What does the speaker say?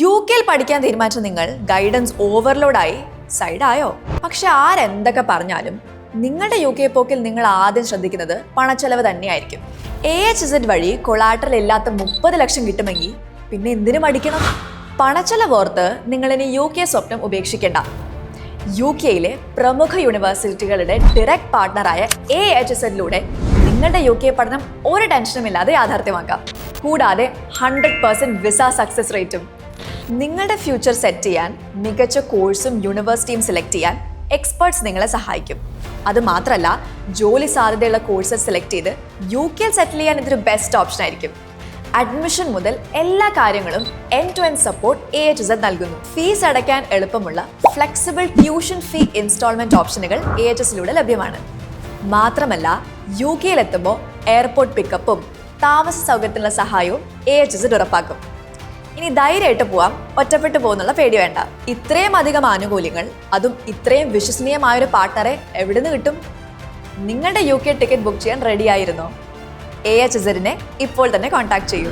UK പഠിക്കാൻ തീരുമാനിച്ച നിങ്ങൾ ഗൈഡൻസ് ഓവർലോഡായി സൈഡായോ? പക്ഷെ ആരെന്തൊക്കെ പറഞ്ഞാലും നിങ്ങളുടെ UK പോക്കിൽ നിങ്ങൾ ആദ്യം ശ്രദ്ധിക്കുന്നത് പണച്ചെലവ് തന്നെയായിരിക്കും. AHZ വഴി കൊളാട്രൽ ഇല്ലാത്ത 30 ലക്ഷം കിട്ടുമെങ്കിൽ പിന്നെ എന്തിനു മടിക്കണം? പണച്ചെലവോർത്ത് നിങ്ങളിനി UK സ്വപ്നം ഉപേക്ഷിക്കേണ്ട. UK പ്രമുഖ യൂണിവേഴ്സിറ്റികളുടെ ഡയറക്റ്റ് പാർട്ട്ണറായ AHZ നിങ്ങളുടെ UK പഠനം ഒരു ടെൻഷനും ഇല്ലാതെ യാഥാർത്ഥ്യമാക്കാം. കൂടാതെ 100% വിസ സക്സസ് റേറ്റും. നിങ്ങളുടെ ഫ്യൂച്ചർ സെറ്റ് ചെയ്യാൻ മികച്ച കോഴ്സും യൂണിവേഴ്സിറ്റിയും സെലക്ട് ചെയ്യാൻ എക്സ്പേർട്സ് നിങ്ങളെ സഹായിക്കും. അത് മാത്രമല്ല, ജോലി സാധ്യതയുള്ള കോഴ്സസ് സെലക്ട് ചെയ്ത് UK സെറ്റിൽ ചെയ്യാൻ ഇതൊരു ബെസ്റ്റ് ഓപ്ഷൻ ആയിരിക്കും. അഡ്മിഷൻ മുതൽ എല്ലാ കാര്യങ്ങളും end to end support AHZ നൽകുന്നു. ഫീസ് അടയ്ക്കാൻ എളുപ്പമുള്ള ഫ്ലെക്സിബിൾ ട്യൂഷൻ ഫീ ഇൻസ്റ്റാൾമെന്റ് ഓപ്ഷനുകൾ AHZ ലഭ്യമാണ്. മാത്രമല്ല, UK എത്തുമ്പോൾ എയർപോർട്ട് പിക്കപ്പും താമസ സൗകര്യത്തിനുള്ള സഹായവും AHZ ഉറപ്പാക്കും. ഇനി ധൈര്യമായിട്ട് പോവാം, ഒറ്റപ്പെട്ടു പോകുന്നുള്ള പേടി വേണ്ട. ഇത്രയും അധികം ആനുകൂല്യങ്ങൾ, അതും ഇത്രയും വിശ്വസനീയമായൊരു പാർട്ട്ണറെ എവിടെ നിന്ന് കിട്ടും? നിങ്ങളുടെ UK ടിക്കറ്റ് ബുക്ക് ചെയ്യാൻ റെഡി ആയിരുന്നോ? AHZ ഇപ്പോൾ തന്നെ കോൺടാക്ട് ചെയ്യൂ.